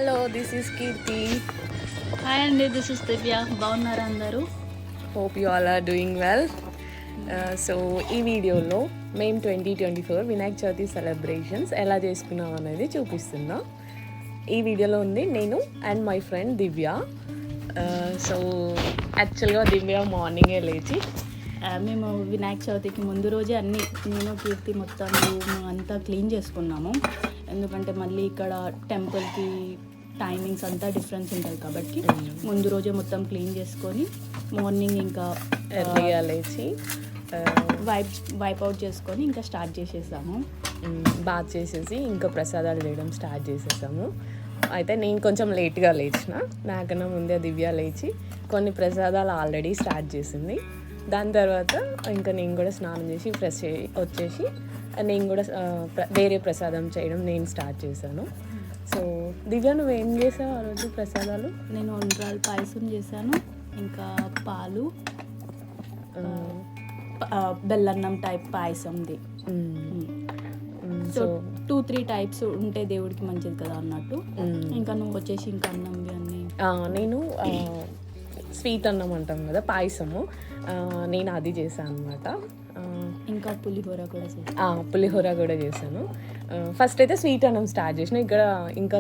Hello, this is Keerthi. Hi అండి, this is Divya. బాగున్నారా అందరూ? Hope you all are doing well. So ఈ వీడియోలో మేము 2024 వినాయక చవితి సెలబ్రేషన్స్ ఎలా చేసుకున్నాం అనేది చూపిస్తున్నాం. ఈ వీడియోలో ఉంది నేను and my friend Divya. So యాక్చువల్గా దివ్య మార్నింగే లేచి మేము వినాయక చవితికి ముందు రోజే అన్నీ నేను కీర్తి మొత్తం రూమ్ అంతా క్లీన్ చేసుకున్నాము. ఎందుకంటే మళ్ళీ ఇక్కడ టెంపుల్కి టైమింగ్స్ అంతా డిఫరెన్స్ ఉంటుంది కాబట్టి ముందు రోజే మొత్తం క్లీన్ చేసుకొని మార్నింగ్ ఇంకా ఎర్లీగా లేచి వైప్ అవుట్ చేసుకొని ఇంకా స్టార్ట్ చేసేసాము. బాత్ చేసేసి ఇంకా ప్రసాదాలు చేయడం స్టార్ట్ చేసేసాము. అయితే నేను కొంచెం లేట్గా లేచిన, నాకన్నా ముందే దివ్య లేచి కొన్ని ప్రసాదాలు ఆల్రెడీ స్టార్ట్ చేసింది. దాని తర్వాత ఇంకా నేను కూడా స్నానం చేసి ఫ్రెష్ వచ్చేసి నేను కూడా వేరే ప్రసాదం చేయడం నేను స్టార్ట్ చేశాను. సో దివ్య, నువ్వేం చేసావు ఆ రోజు ప్రసాదాలు? నేను ఉండ్రాల పాయసం చేశాను, ఇంకా పాలు బెల్లన్నం టైప్ పాయసంది. సో 2-3 టైప్స్ ఉంటే దేవుడికి మంచిది కదా అన్నట్టు. ఇంకా నువ్వు వచ్చేసి ఇంకా అన్నంవి అన్నీ. నేను స్వీట్ అన్నం అంటాం కదా, పాయసము, నేను అది చేశాను అనమాట. ఇంకా పులిహోర కూడా పులిహోర కూడా చేశాను. ఫస్ట్ అయితే స్వీట్ అన్నం స్టార్ట్ చేసిన. ఇక్కడ ఇంకా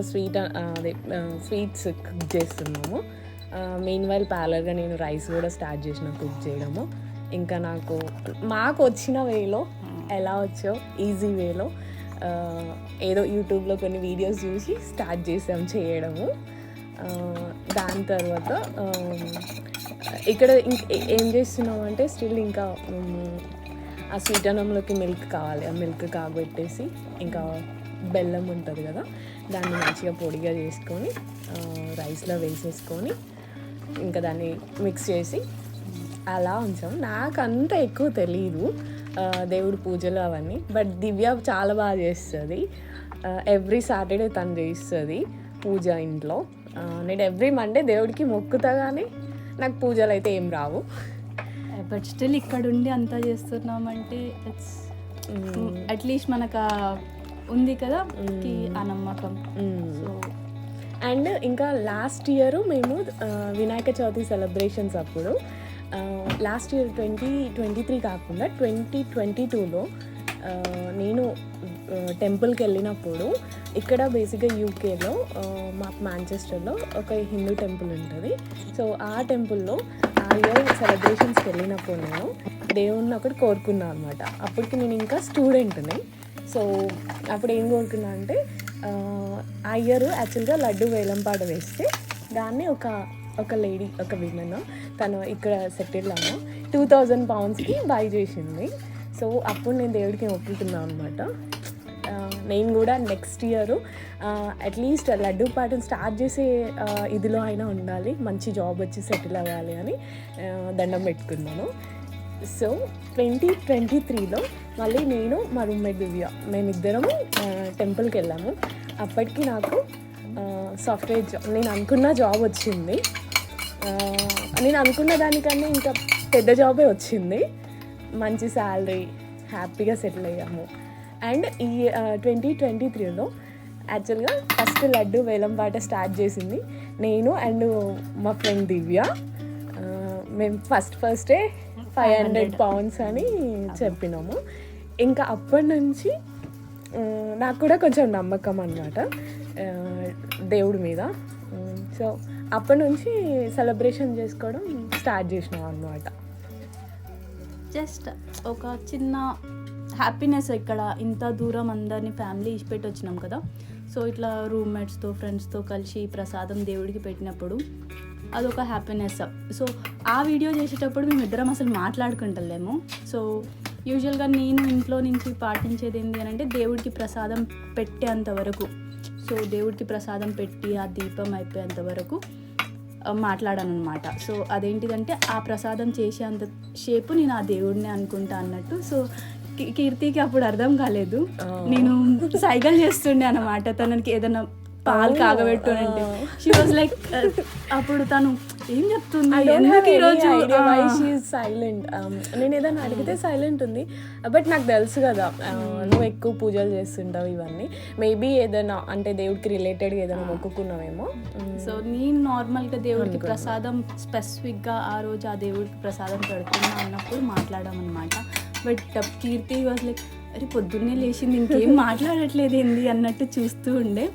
స్వీట్స్ కుక్ చేస్తున్నాము. మెయిన్ వైల్ ప్యాలర్గా నేను రైస్ కూడా స్టార్ట్ చేసిన కుక్ చేయడము. ఇంకా మాకు వచ్చిన వేలో ఎలా వచ్చో ఈజీ వేలో ఏదో యూట్యూబ్లో కొన్ని వీడియోస్ చూసి స్టార్ట్ చేసాం చేయడము. దాని తర్వాత ఇక్కడ ఏం చేస్తున్నాం అంటే స్టిల్ ఇంకా ఆ స్వీట్ అన్నంలోకి మిల్క్ కావాలి. ఆ మిల్క్ కాగబెట్టేసి ఇంకా బెల్లం ఉంటుంది కదా, దాన్ని మంచిగా పొడిగా చేసుకొని రైస్లో వేసేసుకొని ఇంకా దాన్ని మిక్స్ చేసి అలా ఉంచాం. నాకు అంత ఎక్కువ తెలీదు దేవుడి పూజలు అవన్నీ, బట్ దివ్య చాలా బాగా చేస్తుంది. ఎవ్రీ సాటర్డే తను చేస్తుంది పూజ ఇంట్లో. నేను ఎవ్రీ మండే దేవుడికి మొక్కుతా, కానీ నాకు పూజలు అయితే ఏం రావు. బట్ స్టిల్ ఇక్కడ ఉండి అంతా చేస్తున్నామంటే ఇట్స్ అట్లీస్ట్ మనకు ఉంది కదా ఆ నమ్మకం. అండ్ ఇంకా లాస్ట్ ఇయర్ మేము వినాయక చవితి సెలబ్రేషన్స్ అప్పుడు లాస్ట్ ఇయర్ 2023 కాకుండా 2022లో నేను టెంపుల్కి వెళ్ళినప్పుడు ఇక్కడ బేసిక్గా యూకేలో మాంచెస్టర్లో ఒక హిందూ టెంపుల్ ఉంటుంది. సో ఆ టెంపుల్లో ఆ ఇయర్ సెలబ్రేషన్స్కి వెళ్ళినప్పుడు నేను దేవుణ్ణి ఒకటి కోరుకున్నాను అనమాట. అప్పటికి నేను ఇంకా స్టూడెంట్ని. సో అప్పుడు ఏం కోరుకున్నా అంటే ఆ ఇయర్ యాక్చువల్గా లడ్డు వేలంపాట వేస్తే దాన్ని ఒక లేడీ, ఒక విమెన్, తను ఇక్కడ సెటిల్ అమ్మ 2000 poundsకి బై చేసింది. సో అప్పుడు నేను దేవుడికి మొక్కుకున్నాను అనమాట. నేను కూడా నెక్స్ట్ ఇయర్ అట్లీస్ట్ లడ్డు పాటను స్టార్ట్ చేసే ఇదిలో అయినా ఉండాలి, మంచి జాబ్ వచ్చి సెటిల్ అవ్వాలి అని దండం పెట్టుకున్నాను. సో 2023లో మళ్ళీ నేను మా రూమ్మేట్ దివ్య మేమిద్దరము టెంపుల్కి వెళ్ళాము. అప్పటికి నాకు సాఫ్ట్వేర్ జాబ్, నేను అనుకున్న జాబ్ వచ్చింది. నేను అనుకున్న దానికన్నా ఇంకా పెద్ద జాబే వచ్చింది. మంచి శాలరీ, హ్యాపీగా సెటిల్ అయ్యాము. అండ్ ఈ 2023లో యాక్చువల్గా ఫస్ట్ లడ్డు వేలంపాట స్టార్ట్ చేసింది నేను అండ్ మా ఫ్రెండ్ దివ్య. మేము ఫస్టే 500 pounds అని చెప్పినాము. ఇంకా అప్పటి నుంచి నాకు కూడా కొంచెం నమ్మకం అన్నమాట దేవుడి మీద. సో అప్పటి నుంచి సెలబ్రేషన్ చేసుకోవడం స్టార్ట్ చేసినాం అన్నమాట. జస్ట్ ఒక చిన్న హ్యాపీనెస్. ఇక్కడ ఇంత దూరం అందరినీ ఫ్యామిలీ ఇచ్చిపెట్టి వచ్చినాం కదా. సో ఇట్లా రూమ్మేట్స్తో ఫ్రెండ్స్తో కలిసి ప్రసాదం దేవుడికి పెట్టినప్పుడు అదొక హ్యాపీనెస్. సో ఆ వీడియో చేసేటప్పుడు మేమిద్దరం అసలు మాట్లాడుకుంటలేము. సో యూజువల్గా నేను ఇంట్లో నుంచి పాటించేది ఏంటి అని అంటే దేవుడికి ప్రసాదం పెట్టేంత వరకు, సో దేవుడికి ప్రసాదం పెట్టి ఆ దీపం అయిపోయేంత వరకు మాట్లాడాను అనమాట. సో అదేంటిదంటే ఆ ప్రసాదం చేసేంత సేపు నేను ఆ దేవుడిని అనుకుంటా అన్నట్టు. సో కీర్తికి అప్పుడు అర్థం కాలేదు, నేను సైకిల్ చేస్తుండే అనమాట తనకి ఏదైనా పాలు కాగబెట్టు అంటే. షీ వాజ్ లైక్ అప్పుడు తను ఏం చెప్తుంది ఎందుకు ఈరోజు సైలెంట్. నేను ఏదైనా అడిగితే సైలెంట్ ఉంది, బట్ నాకు తెలుసు కదా నువ్వు ఎక్కువ పూజలు చేస్తుంటావు ఇవన్నీ, మేబీ ఏదైనా అంటే దేవుడికి రిలేటెడ్గా ఏదైనా మొక్కుకున్నావేమో. సో నేను నార్మల్గా దేవుడికి ప్రసాదం స్పెసిఫిక్గా ఆ రోజు ఆ దేవుడికి ప్రసాదం పెడుతున్నా అన్నప్పుడు మాట్లాడామన్నమాట. బట్ కీర్తి వాజ్ లైక్ అరే పొద్దున్నే లేచింది ఇంకేం మాట్లాడట్లేదు ఏంది అన్నట్టు చూస్తూ ఉండే.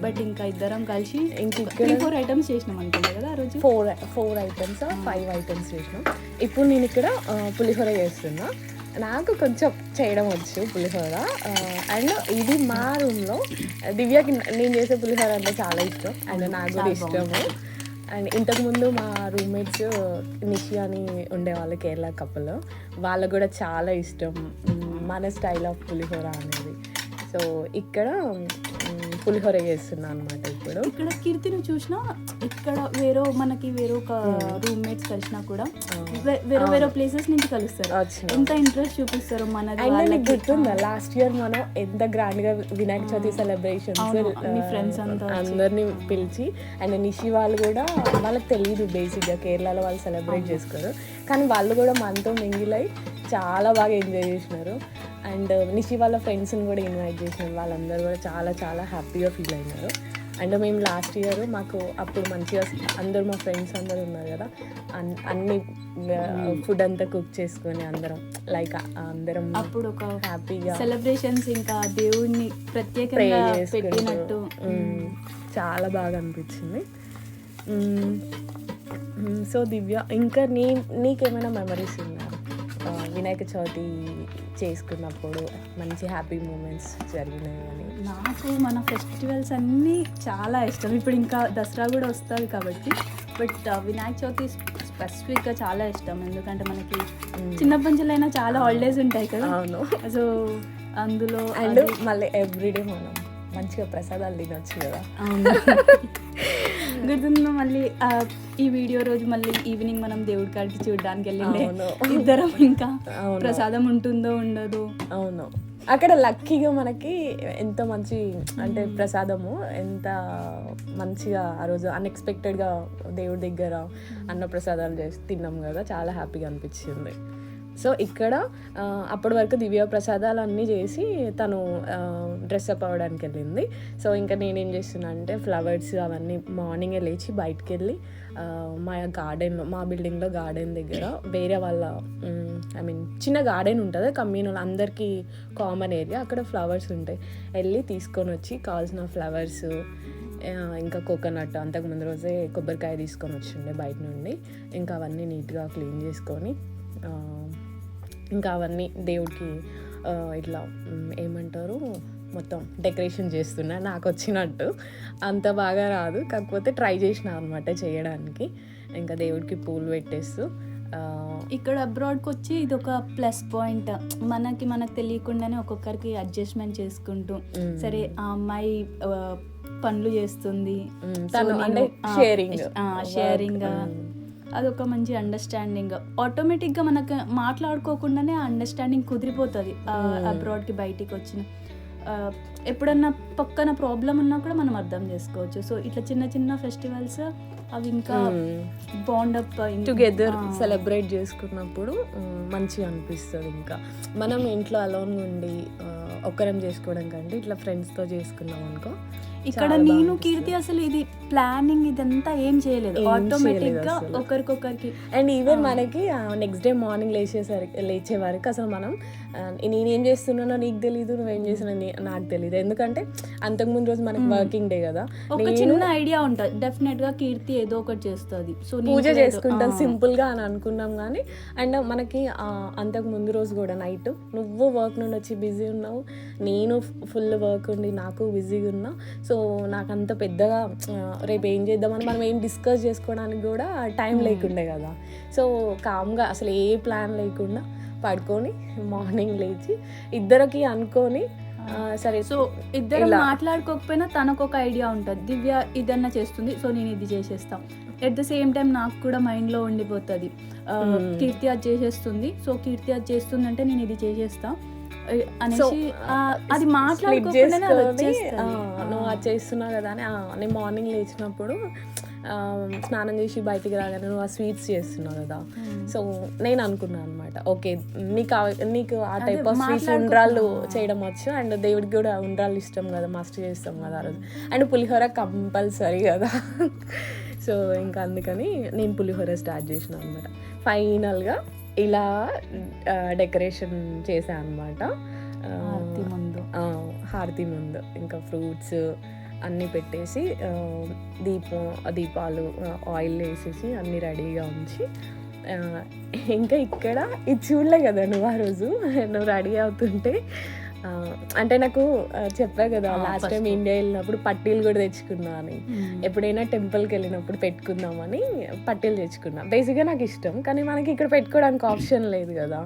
బట్ ఇంకా ఇద్దరం కలిసి 3-4 ఐటమ్స్ చేసినాం అనుకుంటా కదా ఆ రోజు. 4 ఐటమ్స్ 5 ఐటమ్స్ చేసినాం. ఇప్పుడు నేను ఇక్కడ పులిహోర చేస్తున్నా. నాకు కొంచెం చేయడం వచ్చు పులిహోర. అండ్ ఇది మా రూమ్లో దివ్యకి నేను చేసే పులిహోర అంటే చాలా ఇష్టం, అండ్ నాకు కూడా ఇష్టము. అండ్ ఇంతకుముందు మా రూమ్మేట్స్ నిషి అని ఉండేవాళ్ళు, కేరళ కపుల్, వాళ్ళకు కూడా చాలా ఇష్టం మన స్టైల్ ఆఫ్ పులిహోర అనేది. సో ఇక్కడ పులిహోర చేస్తున్నా అనమాట. ఇప్పుడు ఇక్కడ కీర్తిని చూసినా ఇక్కడ మనకి వేరే ఒక రూమ్మేట్స్ కలిసినా కూడా వేరే ప్లేసెస్ నుంచి కలుస్తారు, ఎంత ఇంట్రెస్ట్ చూపిస్తారు మనది. అండ్ నీకు గుర్తుందా లాస్ట్ ఇయర్ మనం ఎంత గ్రాండ్ గా వినాయక చవితి సెలబ్రేషన్స్ ఫ్రెండ్స్ అందరినీ పిలిచి, అండ్ నిషి వాళ్ళు కూడా, వాళ్ళకి తెలియదు బేసిక్గా కేరళలో వాళ్ళు సెలబ్రేట్ చేసుకోరు, కానీ వాళ్ళు కూడా మనతో మింగిలై చాలా బాగా ఎంజాయ్ చేసినారు. అండ్ నిషి వాళ్ళ ఫ్రెండ్స్ని కూడా ఇన్వైట్ చేసినారు, వాళ్ళందరూ కూడా చాలా చాలా హ్యాపీగా ఫీల్ అయినారు. అండ్ మేము లాస్ట్ ఇయర్ మాకు అప్పుడు మంచిగా అందరూ మా ఫ్రెండ్స్ అందరూ ఉన్నారు కదా, అన్ని ఫుడ్ అంతా కుక్ చేసుకొని అందరం లైక్ అందరం అప్పుడు ఒక హ్యాపీగా సెలబ్రేషన్స్, ఇంకా దేవుడిని ప్రత్యేకంగా పెట్టినట్టు చాలా బాగా అనిపించింది. సో దివ్య, ఇంకా నీకేమైనా మెమరీస్ ఉన్నాయా వినాయక చవితి చేసుకున్నప్పుడు మంచి హ్యాపీ మూమెంట్స్ జరిగినాయి అని? నాకు మన ఫెస్టివల్స్ అన్నీ చాలా ఇష్టం. ఇప్పుడు ఇంకా దసరా కూడా వస్తుంది కాబట్టి, బట్ వినాయక చవితి స్పెసిఫిక్గా చాలా ఇష్టం. ఎందుకంటే మనకి చిన్నప్పటి నుంచి అయినా చాలా హాలిడేస్ ఉంటాయి కదా. అవును. సో అందులో అండ్ మళ్ళీ ఎవ్రీడే మనం మంచిగా ప్రసాదాలు తినొచ్చు కదా. గుర్తుందో మళ్ళీ ఈ వీడియో రోజు మళ్ళీ ఈవినింగ్ మనం దేవుడి కాడికి చూడడానికి వెళ్ళిండే ఇద్దరం, ఇంకా ప్రసాదం ఉంటుందో ఉండదు. అవును, అక్కడ లక్కీగా మనకి ఎంత మంచి అంటే ప్రసాదము ఎంత మంచిగా ఆ రోజు అన్ఎక్స్పెక్టెడ్గా దేవుడి దగ్గర అన్న ప్రసాదాలు చేసి తిన్నాం కదా, చాలా హ్యాపీగా అనిపించింది. సో ఇక్కడ అప్పటి వరకు దివ్య ప్రసాదాలు అన్నీ చేసి తను డ్రెస్అప్ అవ్వడానికి వెళ్ళింది. సో ఇంకా నేనేం చేస్తున్నా అంటే ఫ్లవర్స్ అవన్నీ మార్నింగే లేచి బయటికి వెళ్ళి మా బిల్డింగ్లో గార్డెన్ దగ్గర వేరే వాళ్ళ చిన్న గార్డెన్ ఉంటుంది, కమ్యూనల్ అందరికీ కామన్ ఏరియా, అక్కడ ఫ్లవర్స్ ఉంటాయి. వెళ్ళి తీసుకొని వచ్చి కావాల్సిన ఫ్లవర్స్, ఇంకా కోకోనట్, అంతకుముందు రోజే కొబ్బరికాయ తీసుకొని వచ్చిండే బయట నుండి, ఇంకా అవన్నీ నీట్గా క్లీన్ చేసుకొని ఇంకా అవన్నీ దేవుడికి ఇట్లా ఏమంటారు మొత్తం డెకరేషన్ చేస్తున్నా. నాకు వచ్చినట్టు అంత బాగా రాదు, కాకపోతే ట్రై చేసిన అనమాట చేయడానికి. ఇంకా దేవుడికి పూలు పెట్టేస్తూ ఇక్కడ అబ్రాడ్కి వచ్చి ఇది ఒక ప్లస్ పాయింట్. మనకు తెలియకుండానే ఒక్కొక్కరికి అడ్జస్ట్మెంట్ చేసుకుంటూ, సరే ఆ అమ్మాయి పనులు చేస్తుంది, షేరింగ్ అదొక మంచి అండర్స్టాండింగ్. ఆటోమేటిక్గా మనకు మాట్లాడుకోకుండానే అండర్స్టాండింగ్ కుదిరిపోతుంది. అబ్రాడ్కి బయటికి వచ్చిన ఎప్పుడన్నా పక్కన ప్రాబ్లం ఉన్నా కూడా మనం అర్థం చేసుకోవచ్చు. సో ఇట్లా చిన్న చిన్న ఫెస్టివల్స్ అవి ఇంకా బాండ్ అప్ టుగెదర్ సెలబ్రేట్ చేసుకున్నప్పుడు మంచిగా అనిపిస్తుంది. ఇంకా మనం ఇంట్లో అలోన్ ఉండి ఒక్కరం చేసుకోవడం కంటే ఇట్లా ఫ్రెండ్స్తో చేసుకున్నాం అనుకో. ఇక్కడ నేను కీర్తి అసలు ఇది ప్లానింగ్ ఇదంతా ఏం చేయలేదు, ఆటోమేటిక్గా ఒకరికొకరికి. అండ్ ఈవెన్ మనకి నెక్స్ట్ డే మార్నింగ్ లేచే వరకు అసలు మనం నేనేం చేస్తున్నానో నీకు తెలీదు, నువ్వేం చేస్తున్నావు నాకు తెలీదు. ఎందుకంటే అంతకుముందు రోజు మనకి వర్కింగ్ డే కదా, ఒక చిన్న ఐడియా ఉంటుంది డెఫినెట్గా కీర్తి ఏదో ఒకటి చేస్తుంది, సో పూజ చేసుకుంటాం సింపుల్గా అని అనుకున్నాం. కానీ అండ్ మనకి అంతకు ముందు రోజు కూడా నైట్ నువ్వు వర్క్ నుండి వచ్చి బిజీ ఉన్నావు, నేను ఫుల్ వర్క్ ఉండి నాకు బిజీగా ఉన్నా. సో నాకు అంత పెద్దగా రేపు ఏం చేద్దామని మనం ఏం డిస్కస్ చేసుకోవడానికి కూడా టైం లేకుండే కదా. సో కామ్గా అసలు ఏ ప్లాన్ లేకుండా పడుకొని మార్నింగ్ లేచి ఇద్దరికి అనుకొని సరే. సో ఇద్దరు మాట్లాడుకోకపోయినా తనకు ఒక ఐడియా ఉంటుంది, దివ్య ఇదన్నా చేస్తుంది సో నేను ఇది చేసేస్తాను. ఎట్ ద సేమ్ టైం నాకు కూడా మైండ్లో ఉండిపోతుంది, కీర్తి అది చేసేస్తుంది, సో కీర్తి అది చేస్తుంది అంటే నేను ఇది చేసేస్తా అనేసి అది మాట్లాడుకోకుండానే నువ్వు అది చేస్తున్నావు కదా అని నేను మార్నింగ్ లేచినప్పుడు స్నానం చేసి బయటికి రాగానే నువ్వు ఆ స్వీట్స్ చేస్తున్నావు కదా. సో నేను అనుకున్నాను అనమాట, ఓకే నీకు ఆ టైప్ ఆఫ్ స్వీట్స్ ఉండ్రాళ్ళు చేయడం వచ్చు, అండ్ దేవుడికి కూడా ఉండ్రాళ్ళు ఇష్టం కదా, మస్ట్ చేస్తాం కదా ఆ రోజు, అండ్ పులిహోర కంపల్సరీ కదా. సో ఇంకా అందుకని నేను పులిహోర స్టార్ట్ చేసిన అనమాట. ఫైనల్గా ఇలా డెకరేషన్ చేశాను అనమాట. హారతి ముందు ఇంకా ఫ్రూట్స్ అన్నీ పెట్టేసి దీపాలు ఆయిల్ వేసేసి అన్నీ రెడీగా ఉంచి, ఇంకా ఇక్కడ ఇది చూడలే కదా నువ్వు ఆ రోజు నువ్వు రెడీ అవుతుంటే. అంటే నాకు చెప్పా కదా లాస్ట్ టైం ఇండియా వెళ్ళినప్పుడు పట్టీలు కూడా తెచ్చుకున్నా అని, ఎప్పుడైనా టెంపుల్కి వెళ్ళినప్పుడు పెట్టుకుందామని పట్టీలు తెచ్చుకున్నా. బేసిక్గా నాకు ఇష్టం, కానీ మనకి ఇక్కడ పెట్టుకోవడానికి ఆప్షన్ లేదు కదా,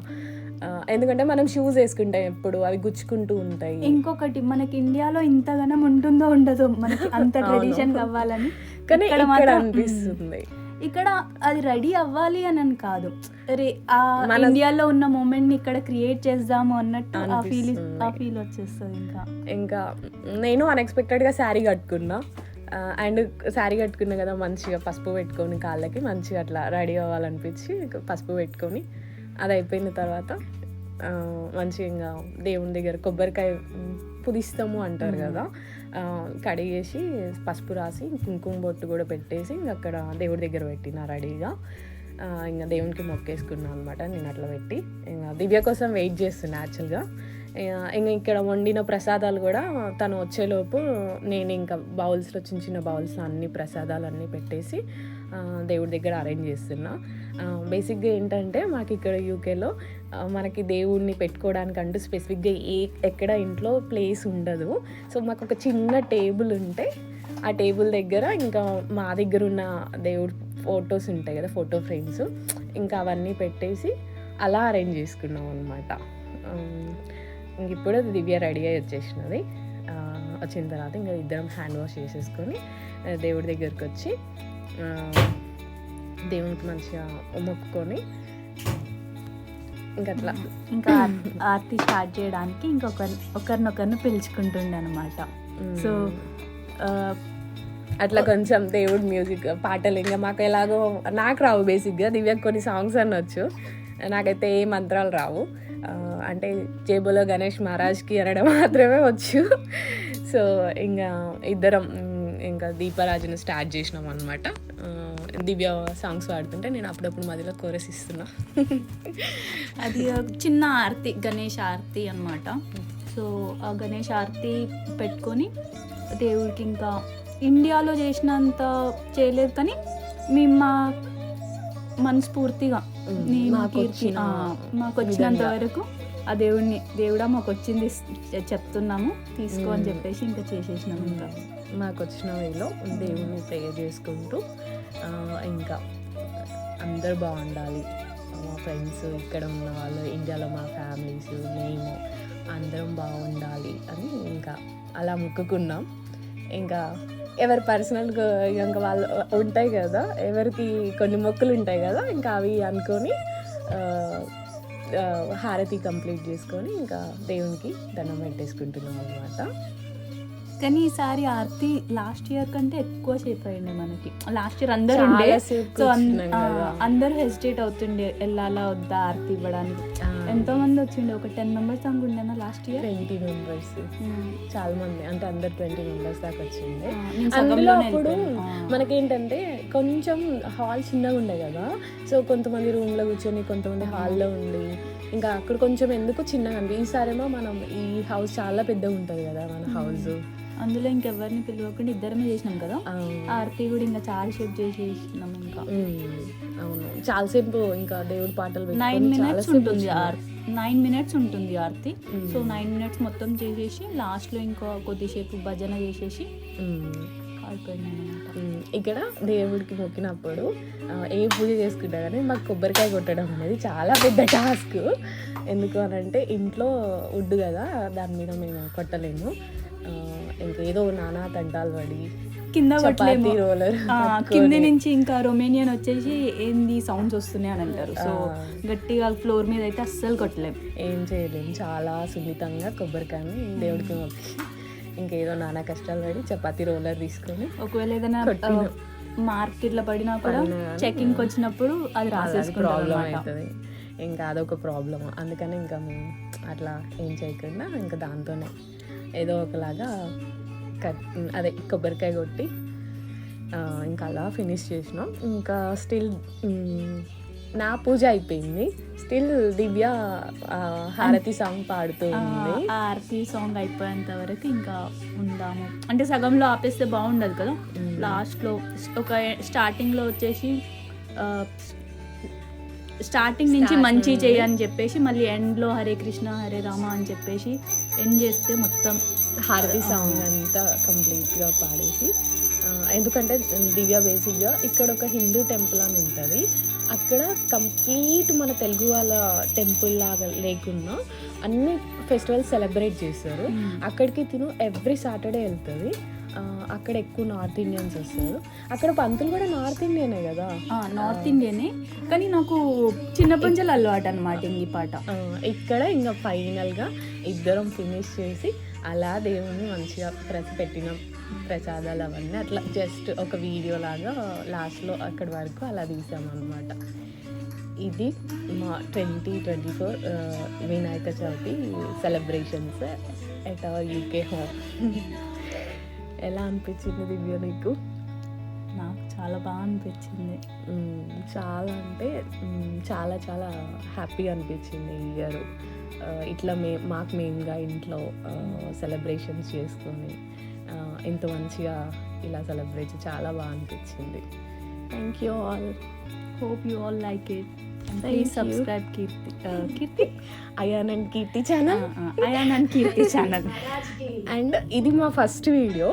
ఎందుకంటే మనం షూస్ వేసుకుంటాం ఎప్పుడు, అవి గుచ్చుకుంటూ ఉంటాయి. ఇంకొకటి మనకి ఇండియాలో ఇంతగానం ఉంటుందో ఉండదో మనకి అంత ట్రెడిషన్ కావాలని, కానీ ఇక్కడ అనిపిస్తుంది ఇక్కడ అది రెడీ అవ్వాలి అని కాదు, ఇండియాలో ఉన్న మూమెంట్ ని ఇక్కడ క్రియేట్ చేద్దాము అన్నట్టు ఆ ఫీల్ వచ్చేస్తుంది. ఇంకా నేను అన్ఎక్స్పెక్టెడ్గా శారీ కట్టుకున్నా, అండ్ శారీ కట్టుకున్నా కదా, మంచిగా పసుపు పెట్టుకొని కాళ్ళకి మంచిగా అట్లా రెడీ అవ్వాలనిపించి పసుపు పెట్టుకొని అది అయిపోయిన తర్వాత మంచిగా ఇంకా దేవుని దగ్గర కొబ్బరికాయ పుదిస్తాము అంటారు కదా, కడిగేసి పసుపు రాసి కుంకుమ బొట్టు కూడా పెట్టేసి ఇంక అక్కడ దేవుడి దగ్గర పెట్టిన రెడీగా. ఇంకా దేవునికి మొక్కేసుకున్నాను అనమాట నేను అట్లా పెట్టి. ఇంకా దివ్య కోసం వెయిట్ చేస్తున్నా యాక్చువల్గా. ఇంకా ఇక్కడ వండిన ప్రసాదాలు కూడా తను వచ్చేలోపు నేను ఇంకా బౌల్స్లో చిన్న చిన్న బౌల్స్లో అన్ని ప్రసాదాలు అన్నీ పెట్టేసి దేవుడి దగ్గర అరేంజ్ చేస్తున్నా. బేసిక్గా ఏంటంటే మాకు ఇక్కడ యూకేలో మనకి దేవుడిని పెట్టుకోవడానికి అంటూ స్పెసిఫిక్గా ఎక్కడ ఇంట్లో ప్లేస్ ఉండదు. సో మాకు ఒక చిన్న టేబుల్ ఉంటే ఆ టేబుల్ దగ్గర ఇంకా మా దగ్గర ఉన్న దేవుడి ఫొటోస్ ఉంటాయి కదా, ఫోటో ఫ్రేమ్స్, ఇంకా అవన్నీ పెట్టేసి అలా అరేంజ్ చేసుకున్నాం అనమాట. ఇంక ఇప్పుడు దివ్య రెడీ అయ్యి వచ్చేసినది. వచ్చిన తర్వాత ఇంకా ఇద్దరం హ్యాండ్ వాష్ చేసేసుకొని దేవుడి దగ్గరికి వచ్చి దేవునికి మంచిగా మొక్కుకొని ఇంకట్లా ఇంకా ఆర్తి స్టార్ట్ చేయడానికి ఒకరినొకరిని పిలుచుకుంటుండే అనమాట. సో అట్లా కొంచెం దేవుడు మ్యూజిక్ పాటలు ఇంకా మాకు ఎలాగో నాకు రావు బేసిక్గా, దివ్యకు కొన్ని సాంగ్స్ అనొచ్చు, నాకైతే ఏ మంత్రాలు రావు. అంటే జేబులో గణేష్ మహారాజ్కి అనడం మాత్రమే వచ్చు. సో ఇంకా ఇద్దరం ఇంకా దీపారాజును స్టార్ట్ చేసినాం అనమాట. దివ్య సాంగ్స్ పాడుతుంటే నేను అప్పుడప్పుడు మధ్యలో కోరస్ ఇస్తున్నా. అది చిన్న ఆరతి, గణేష్ ఆరతి అనమాట. సో ఆ గణేష్ ఆరతి పెట్టుకొని దేవుడికి ఇంకా ఇండియాలో చేసినంత చేయలేదు, కానీ మేము మా మనస్ఫూర్తిగా మాకు వచ్చినంత వరకు ఆ దేవుడా మాకు వచ్చింది చెప్తున్నాము తీసుకో అని చెప్పేసి ఇంకా చేసేసినాము. ఇంకా మాకు వచ్చిన వేలో దేవుడిని ప్రేయర్ చేసుకుంటూ ఇంకా అందరు బాగుండాలి, మా ఫ్రెండ్స్, ఇక్కడ ఉన్న వాళ్ళు, ఇండియాలో మా ఫ్యామిలీస్, మేము అందరం బాగుండాలి అని ఇంకా అలా మొక్కుకున్నాం. ఇంకా ఎవరి పర్సనల్గా ఇంకా వాళ్ళు ఉంటాయి కదా, ఎవరికి కొన్ని మొక్కులు ఉంటాయి కదా, ఇంకా అవి అనుకొని హారతి కంప్లీట్ చేసుకొని ఇంకా దేవునికి దండం పెట్టేసుకుంటున్నాం అనమాట. కానీ ఈసారి ఆర్తి లాస్ట్ ఇయర్ కంటే ఎక్కువ సేపు అయింది మనకి. లాస్ట్ ఇయర్ అందరూ ఉండే, సో అందరూ హెసిటేట్ అవుతుండే వెళ్ళాలా వద్దా ఆర్తి ఇవ్వడానికి. ఎంతో మంది వచ్చిండే, ఒక 10 members అనుకుంటేనా లాస్ట్ ఇయర్. 20 members, చాలా మంది, అంటే అందరు 20 members దాకా వచ్చిండే. అందులో అప్పుడు మనకేంటంటే కొంచెం హాల్ చిన్నగా ఉండే కదా, సో కొంతమంది రూమ్లో కూర్చొని కొంతమంది హాల్లో ఉండి ఇంకా అక్కడ కొంచెం ఎందుకు చిన్నగా అనిపి. ఈసారేమో మనం ఈ హౌస్ చాలా పెద్దగా ఉంటుంది కదా మన హౌస్, అందులో ఇంకెవరిని పిలవకుండా ఇద్దరమే చేసినాం కదా. ఆర్తి కూడా ఇంకా చాలా సేపు చేసేసినాం. ఇంకా అవును, చాలాసేపు ఇంకా దేవుడి పాటలు 9 minutes ఉంటుంది, 9 minutes ఉంటుంది ఆర్తి. సో 9 minutes మొత్తం చేసేసి లాస్ట్లో ఇంకా కొద్దిసేపు భజన చేసేసి ఇక్కడ దేవుడికి మొక్కినప్పుడు ఏ పూజ చేసుకుంటా కానీ మాకు కొబ్బరికాయ కొట్టడం అనేది చాలా పెద్ద టాస్క్. ఎందుకు అని అంటే ఇంట్లో వుడ్ కదా, దాని మీద మేము కొట్టలేము. ఇంకేదో నానా తంటాలు పడి కింద రోలర్ కింద నుంచి ఇంకా రొమేనియన్ వచ్చేసి ఏంది సౌండ్స్ వస్తున్నాయి అని అంటారు. సో గట్టిగా ఫ్లోర్ మీద అయితే అస్సలు కొట్టలేము, ఏం చేయలేము. చాలా సున్నితంగా కొబ్బరికాయని దేవుడికి మొక్కి ఇంకేదో నానా కష్టాలు పడి చపాతీ రోలర్ తీసుకొని ఒకవేళ ఏదైనా మార్కెట్లో పడినా కూడా పడినా కానీ, చెకింగ్కి వచ్చినప్పుడు అది రాసేసుకుంటాం ప్రాబ్లం అన్నమాట. అవుతుంది. ఇంకా అదొక ప్రాబ్లం. అందుకని ఇంకా మేము అట్లా ఏం చేయకుండా ఇంకా దాంతోనే ఏదో ఒకలాగా అదే కొబ్బరికాయ కొట్టి ఇంకా అలా ఫినిష్ చేసినాం. ఇంకా స్టిల్ నా పూజ అయిపోయింది. స్టిల్ దివ్య హారతి సాంగ్ పాడుతూ ఉంది. ఆ ఆర్తి సాంగ్ అయిపోయేంత వరకు ఇంకా ఉందాము అంటే సగంలో ఆపేస్తే బాగుండదు కదా. లాస్ట్లో ఒక స్టార్టింగ్లో వచ్చేసి స్టార్టింగ్ నుంచి మంచి చేయని చెప్పేసి మళ్ళీ ఎండ్లో హరే కృష్ణ హరే రామ అని చెప్పేసి ఎండ్ చేస్తే మొత్తం హారతి సాంగ్ అంతా కంప్లీట్గా పాడేసి ఎందుకంటే దివ్య బేసిక్గా ఇక్కడ ఒక హిందూ టెంపుల్ అని ఉంటుంది. అక్కడ కంప్లీట్ మన తెలుగు వాళ్ళ టెంపుల్ లాగా లేకున్నా అన్ని ఫెస్టివల్స్ సెలబ్రేట్ చేస్తారు. అక్కడికి తిను ఎవ్రీ సాటర్డే వెళ్తుంది. అక్కడ ఎక్కువ నార్త్ ఇండియన్స్ వస్తారు. అక్కడ పంతులు కూడా నార్త్ ఇండియనే కదా. నార్త్ ఇండియనే, కానీ నాకు చిన్నప్పటి నుంచి అలవాటు అనమాట ఈ పాట. ఇక్కడ ఇంకా ఫైనల్గా ఇద్దరం ఫినిష్ చేసి అలా దేవుణ్ణి మంచిగా పెట్టినాం. ప్రసాదాలు అవన్నీ అట్లా జస్ట్ ఒక వీడియో లాగా లాస్ట్లో అక్కడి వరకు అలా తీసామన్నమాట. ఇది మా 2024 Vinayaka Chavithi celebrations at our UK home. ఎలా అనిపించింది దివ్య నీకు? నాకు చాలా బాగా అనిపించింది. చాలా అంటే చాలా చాలా హ్యాపీగా అనిపించింది ఈ ఇయర్. ఇట్లా మాకు మేముగా ఇంట్లో సెలబ్రేషన్స్ చేసుకొని ఇంత మంచిగా ఇలా సెలబ్రేట్ చాలా బాగా అనిపించింది. Thank you all. Hope you all like it. Please subscribe Keerthi Ayaan and Keerthi channel. Ayaan and Keerthi channel. And ఇది మా ఫస్ట్ వీడియో.